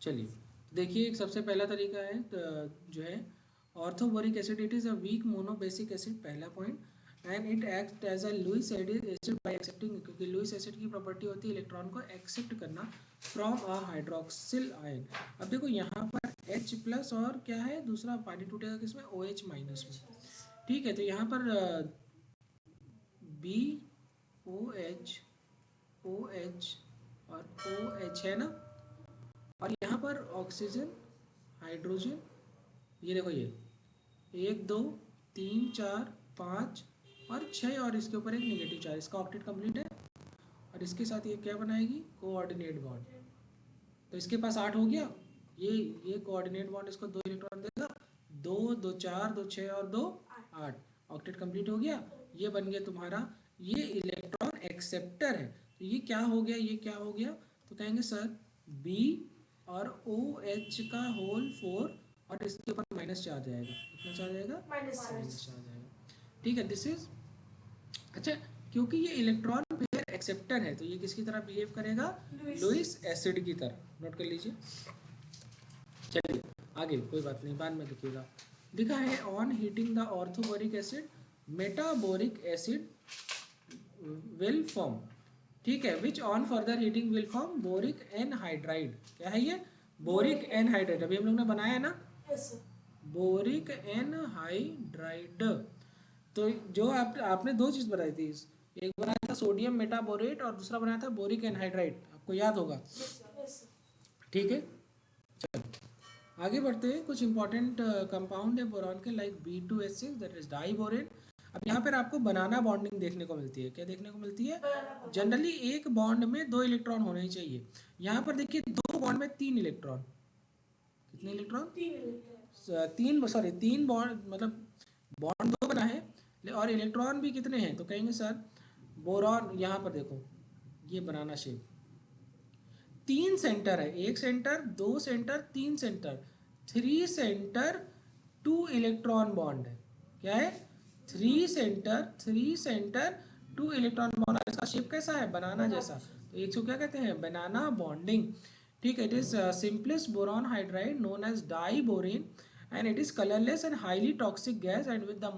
चलिए देखिए, एक सबसे पहला तरीका है तो जो है orthoboric acid, it is a weak monobasic acid, पहला point, and it act as a Lewis acid by accepting, क्योंकि लुईस एसिड की प्रॉपर्टी होती है इलेक्ट्रॉन को एक्सेप्ट करना फ्रॉम अ हाइड्रोक्सिल आयन। अब देखो यहाँ पर H प्लस और क्या है, दूसरा पानी टूटेगा किसमें, OH माइनस में। ठीक है, तो यहाँ पर BOH OH और OH है ना, और यहाँ पर ऑक्सीजन हाइड्रोजन, ये देखो ये 1 2 3 4 5 और 6 और इसके ऊपर एक नेगेटिव चार्ज, इसका ऑक्टेट कंप्लीट है, और इसके साथ ये क्या बनाएगी, कोऑर्डिनेट बॉन्ड। तो इसके पास 8 हो गया, ये कोऑर्डिनेट बॉन्ड इसको 2 इलेक्ट्रॉन देगा, 2 2 4 2 6 और 2 8, ऑक्टेट कंप्लीट हो गया। ये बन गया तुम्हारा, ये इलेक्ट्रॉन एक्सेप्टर है। तो ये क्या हो गया, ये क्या हो गया, तो कहेंगे सर B और OH का होल 4 और इसके ऊपर माइनस चार्ज आएगा, कितना चार्ज आएगा, माइनस चार्ज आएगा। ठीक है, दिस इज, अच्छा क्योंकि ये इलेक्ट्रॉन पेयर एक्सेप्टर है तो ये किसकी तरह बिहेव करेगा, लुईस एसिड की तरह, नोट कर लीजिए। चलिए आगे, कोई बात नहीं, बाद में लिखिएगा। लिखा है on heating the orthoboric acid metaboric acid will form. ठीक है, which on further heating will form boric anhydride. क्या है ये, बोरिक एनहाइड्राइड, अभी हम लोग ने बनाया ना, बोरिक एनहाइड्राइड। तो जो आपने दो चीज बनाई थी, एक बनाया था सोडियम मेटाबोरेट और दूसरा बनाया था बोरिक एनहाइड्राइड, आपको याद होगा। ठीक है, चलो आगे बढ़ते हैं। कुछ इंपॉर्टेंट कंपाउंड है बोरॉन के, like B2H6 that is diborane. अब यहाँ पर आपको बनाना बॉन्डिंग देखने को मिलती है। क्या देखने को मिलती है? जनरली एक बॉन्ड में 2 इलेक्ट्रॉन होने ही चाहिए। यहाँ पर देखिए 2 बॉन्ड में 3 इलेक्ट्रॉन। कितने इलेक्ट्रॉन? 3 बॉन्ड, मतलब बॉन्ड 2 बना है और इलेक्ट्रॉन भी कितने हैं? तो कहेंगे सर बोरॉन, यहाँ पर देखो ये बनाना शेप, 3 सेंटर है, 1 centre, 2 centre, 3 centre, 3 centre 2 electron bond है। क्या है? 3 सेंटर, 3 सेंटर 2 इलेक्ट्रॉन बॉन्ड। इसका शेप कैसा है? बनाना जैसा। तो एक को क्या कहते हैं? Banana bonding. ठीक है। It is simplest boron hydride known as diborane and it is colorless and highly toxic gas and with the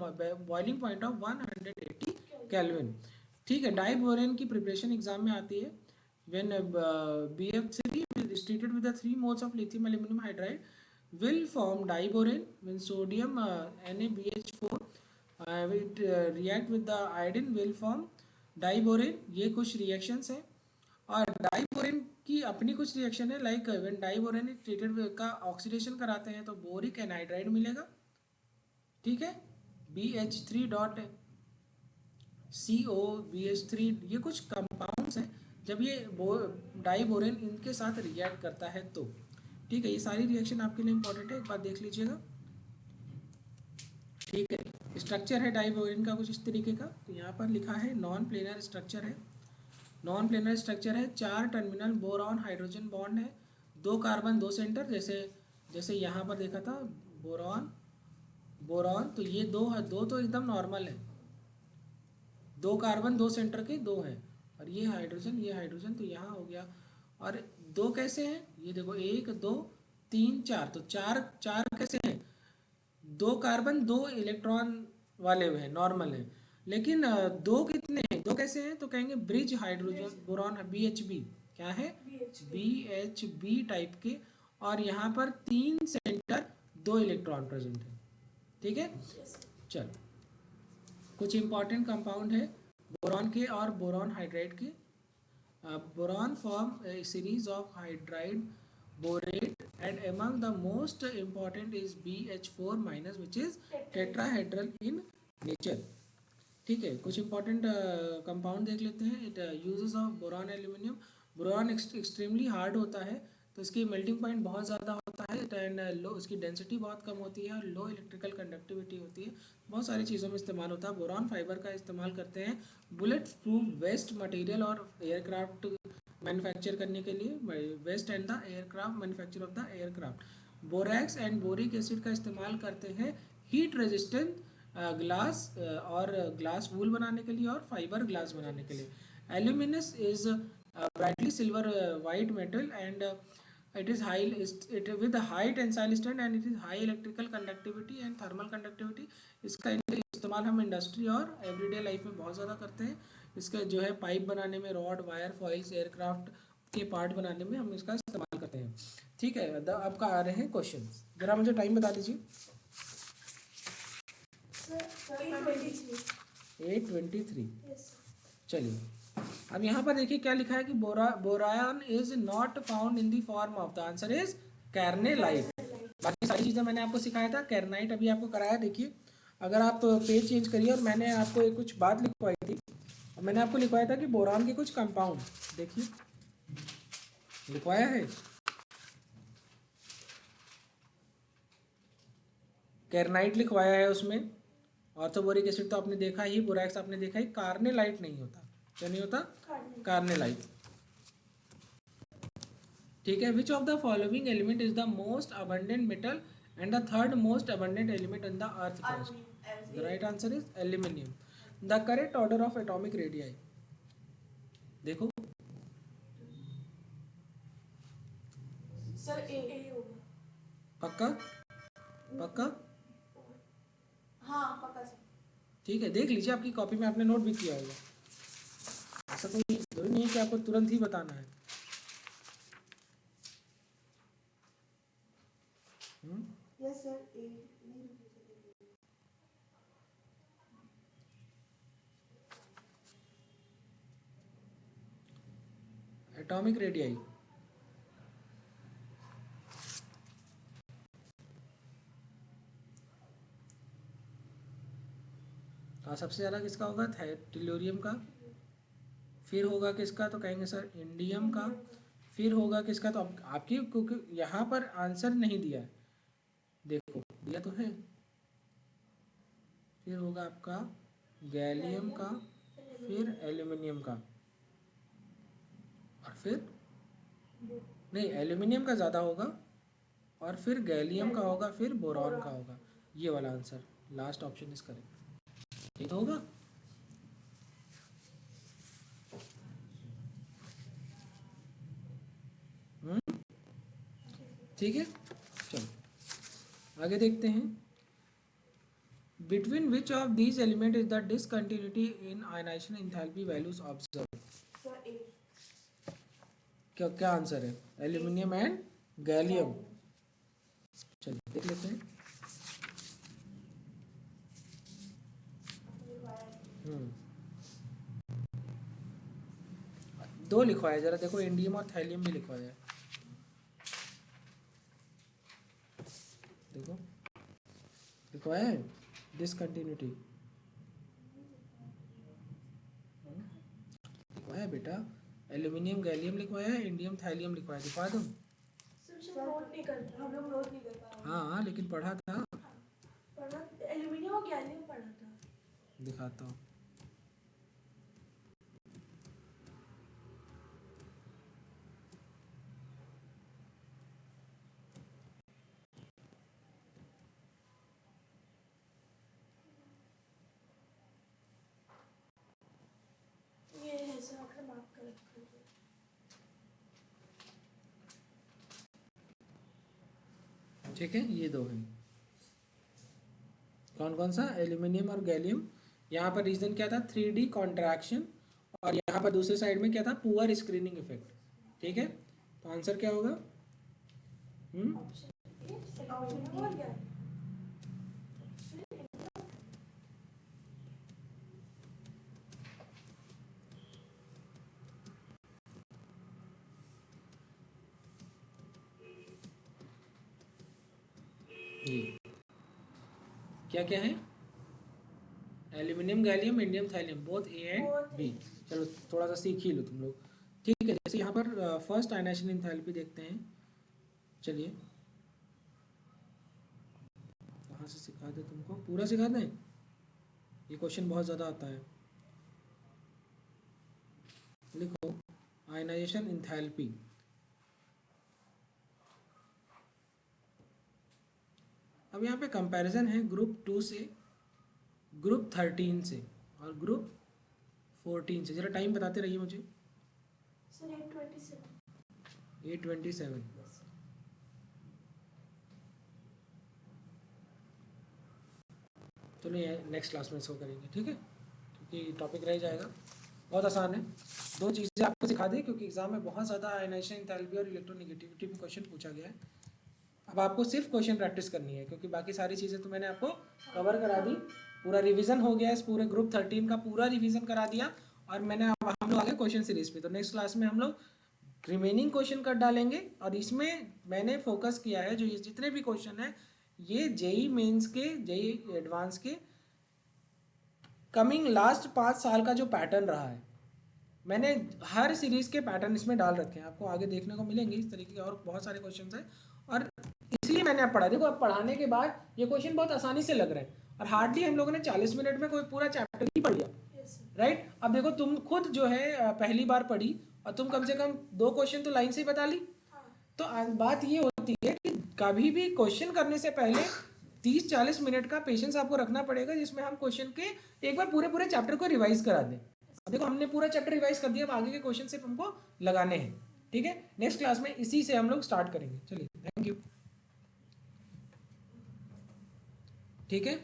boiling point of 180 Kelvin। ठीक है। डाइबोरेन की प्रिपरेशन एग्जाम में आती है। when BF3 is treated with the 3 moles of lithium aluminum hydride will form diborane when sodium NaBH4 it react with the iodine will form diborane। ये कुछ reactions हैं। और डाइबोरेन की अपनी कुछ रिएक्शन है, लाइक व्हेन डाइबोरेन ट्रीटेड का oxidation कराते हैं तो बोरिक एनहाइड्राइड मिलेगा। ठीक है। BH3 डॉट COBH3, ये कुछ कंपाउंड्स हैं। जब ये डाइबोरेन इनके साथ रिएक्ट करता है तो ठीक है, ये सारी रिएक्शन आपके लिए इंपॉर्टेंट है, एक बार देख लीजिएगा। ठीक है। स्ट्रक्चर है डाइबोरेन का कुछ इस तरीके का। तो यहाँ पर लिखा है नॉन प्लेनर स्ट्रक्चर है। नॉन प्लेनर स्ट्रक्चर है, 4 टर्मिनल बोरॉन हाइड्रोजन बॉन्ड है, 2 कार्बन 2 सेंटर, जैसे जैसे यहाँ पर देखा था बोरॉन बोरॉन, तो ये 2 है, 2 तो एकदम नॉर्मल है, 2 कार्बन 2 सेंटर के 2 हैं, और ये हाइड्रोजन तो यहाँ हो गया। और 2 कैसे हैं? ये देखो 1 2 3 4, तो 4 कैसे हैं? 2 कार्बन 2 इलेक्ट्रॉन वाले हैं, नॉर्मल हैं। लेकिन 2 कितने हैं? 2 कैसे हैं? तो कहेंगे ब्रिज हाइड्रोजन बोरॉन BHB। क्या है? BHB टाइप के। और यहाँ पर 3 सेंटर 2 इलेक्ट्रॉन प्रेजेंट है। ठीक है। चलो, कुछ इंपॉर्टेंट कंपाउंड है बोरॉन के और बोरॉन हाइड्राइड के। Boron form A series of hydride borate and among the most important is BH4 minus which is tetrahedral in nature। ठीक है। कुछ इंपॉर्टेंट कंपाउंड देख लेते हैं। It uses of boron aluminium. Boron extremely hard होता है, तो इसकी मेल्टिंग पॉइंट बहुत ज़्यादा होता है एंड लो, उसकी डेंसिटी बहुत कम होती है और लो इलेक्ट्रिकल कंडक्टिविटी होती है। बहुत सारी चीज़ों में इस्तेमाल होता है। बोरॉन फाइबर का इस्तेमाल करते हैं बुलेट प्रूफ वेस्ट मटेरियल और एयरक्राफ्ट मैन्युफैक्चर करने के लिए, vest and the aircraft manufacture of the aircraft. Borax and boric acid का इस्तेमाल करते हैं हीट रेजिस्टेंट ग्लास और ग्लास वूल बनाने के लिए और फाइबर ग्लास बनाने के लिए। Aluminium is brightly silver white metal and it is high it with a high tensile strength and it is high electrical conductivity and thermal conductivity। इसका इस्तेमाल हम इंडस्ट्री और एवरीडे लाइफ में बहुत ज़्यादा करते हैं। इसका जो है पाइप बनाने में, रॉड वायर फॉइल्स एयरक्राफ्ट के पार्ट बनाने में हम इसका इस्तेमाल करते हैं। ठीक है। अब का आ रहे हैं क्वेश्चन, जरा मुझे टाइम बता दीजिए। 8:23। चलिए, अब यहाँ पर देखिए क्या लिखा है कि boron is not found in the form of, the answer is carnallite. बाकी सारी चीज़ें मैंने आपको सिखाया था, कैर्नाइट अभी आपको कराया। देखिए अगर आप पेज चेंज करिए, और मैंने आपको एक कुछ बात लिखवाई थी, मैंने आपको लिखवाया था कि बोरान के कुछ कंपाउंड, देखिए लिखवाया है कैर्नाइट लिखवाया है उसमें। ऑर्थोबोरिक एसिड तो आपने देखा ही, बोरैक्स आपने देखा ही, कार्नेलाइट नहीं होता। क्या नहीं होता? कार्नेलाइट। ठीक है। Which of the following element is the most abundant metal and the third most abundant element in the earth crust? The right answer is aluminium. The correct order of atomic radii देखो sir ए होगा। पक्का? पक्का? हाँ पक्का sir. ठीक है, देख लीजिए आपकी कॉपी में आपने नोट भी किया होगा। ऐसा कोई जरूरी नहीं है कि आपको तुरंत ही बताना है। यस सर ए। एटॉमिक रेडियाई हाँ, सबसे ज़्यादा किसका होगा? टेल्यूरियम का। फिर होगा किसका? तो कहेंगे सर इंडियम का। फिर होगा किसका? तो अब आपकी, क्योंकि यहाँ पर आंसर नहीं दिया है, देखो दिया तो है। फिर होगा आपका गैलियम का, फिर एल्यूमिनियम का, और फिर नहीं, एल्यूमिनियम का ज़्यादा होगा, और फिर गैलियम का होगा, फिर बोरॉन का होगा। ये वाला answer last option is correct, ये तो होगा। ठीक है, चलो आगे देखते हैं। Between which of these element is the discontinuity in ionisation enthalpy values observe? क्या क्या आंसर है? Aluminium and gallium. चलिए देख लेते हैं। दो लिखवाया, जरा देखो, इंडियम और थैलियम भी लिखवाया है, देखो लिखवाया है डिसकंटिन्यूटी, लिखवाया है बेटा। एल्यूमिनियम गैलियम लिखवाया है, इंडियम थैलियम लिखवाया, दिखवा दूँ? हम लोग नोट नहीं कर पा रहे। हाँ लेकिन पढ़ा था, पढ़ा एल्यूमिनियम और गैलियम पढ़ा था। दिखाता हूँ। ये है सर, आपने मार्क कर रखा है। ठीक है, ये दो हैं। कौन कौन सा? एल्यूमिनियम और गैलियम। यहाँ पर रीजन क्या था? 3D कॉन्ट्रैक्शन, और यहाँ पर दूसरे साइड में क्या था? Poor screening effect. ठीक है, तो आंसर क्या होगा? ऑप्शन और क्या? ये क्या क्या है? Aluminium gallium indium thallium, both A and B. चलो थोड़ा सा सीख ही लो तुम लोग। ठीक है, जैसे यहाँ पर फर्स्ट आयनाइजेशन एंथैल्पी देखते हैं। चलिए कहाँ से सिखा दे, तुमको पूरा सिखा दें? ये क्वेश्चन बहुत ज़्यादा आता है। लिखो आयनाइजेशन एंथैल्पी। अब यहाँ पे कंपैरिजन है ग्रुप 2 से, ग्रुप 13 से, और ग्रुप 14 से। जरा टाइम बताते रहिए मुझे। सर 8:27। 8:27। चलो ये नेक्स्ट क्लास में इसको करेंगे, ठीक है, क्योंकि टॉपिक रह जाएगा। बहुत आसान है, दो चीज़ें आपको सिखा दी, क्योंकि एग्जाम में बहुत ज़्यादा आयनाइजेशन एंथैल्पी और इलेक्ट्रोनेगेटिविटी में क्वेश्चन पूछा गया है। अब आपको सिर्फ क्वेश्चन प्रैक्टिस करनी है, क्योंकि बाकी सारी चीज़ें तो मैंने आपको कवर करा दी। पूरा रिवीजन हो गया, इस पूरे ग्रुप 13 का पूरा रिवीजन करा दिया, और मैंने अब हम लोग आगे क्वेश्चन सीरीज पे। तो नेक्स्ट क्लास में हम लोग रिमेनिंग क्वेश्चन कर डालेंगे, और इसमें मैंने फोकस किया है, जो ये जितने भी क्वेश्चन है ये जेई मेंस के, जेई एडवांस के कमिंग लास्ट 5 साल का जो पैटर्न रहा है, मैंने हर सीरीज के पैटर्न इसमें डाल रखे हैं। आपको आगे देखने को मिलेंगे इस तरीके के और बहुत सारे क्वेश्चंस हैं, और इसलिए मैंने अब पढ़ा। देखो अब पढ़ाने के बाद ये क्वेश्चन बहुत आसानी से लग रहे हैं, और हार्डली हम लोगों ने 40 मिनट में कोई पूरा चैप्टर ही पढ़ लिया, राइट। अब देखो तुम खुद जो है पहली बार पढ़ी, और तुम कम से कम 2 क्वेश्चन तो लाइन से ही बता ली। तो बात ये होती है कि कभी भी क्वेश्चन करने से पहले 30-40 मिनट का पेशेंस आपको रखना पड़ेगा, जिसमें हम क्वेश्चन के एक बार पूरे पूरे चैप्टर को रिवाइज करा दें। अब देखो हमने पूरा चैप्टर रिवाइज कर दिया, अब आगे के क्वेश्चन सिर्फ हमको लगाने हैं, ठीक है। नेक्स्ट क्लास में इसी से हम लोग स्टार्ट करेंगे। चलिए, थैंक यू, ठीक है।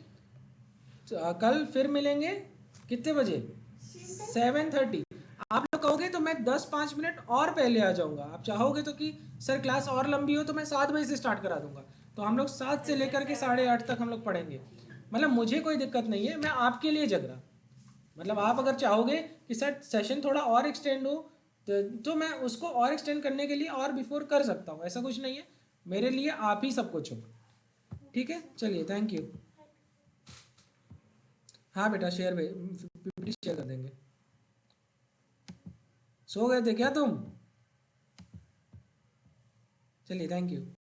कल फिर मिलेंगे कितने बजे? 7:30। आप लोग कहोगे तो मैं 10-5 मिनट और पहले आ जाऊंगा। आप चाहोगे तो कि सर क्लास और लंबी हो तो मैं 7 बजे से स्टार्ट करा दूंगा। तो हम लोग 7 से लेकर के 8:30 तक हम लोग पढ़ेंगे। मतलब मुझे कोई दिक्कत नहीं है, मैं आपके लिए जग रहा। मतलब आप अगर चाहोगे कि सर सेशन थोड़ा और एक्सटेंड हो, तो मैं उसको और एक्सटेंड करने के लिए और बिफोर कर सकता हूँ, ऐसा कुछ नहीं है। मेरे लिए आप ही सब कुछ हो, ठीक है। चलिए, थैंक यू। हाँ बेटा शेयर पीपीटी शेयर कर देंगे। सो गए थे क्या तुम? चलिए थैंक यू।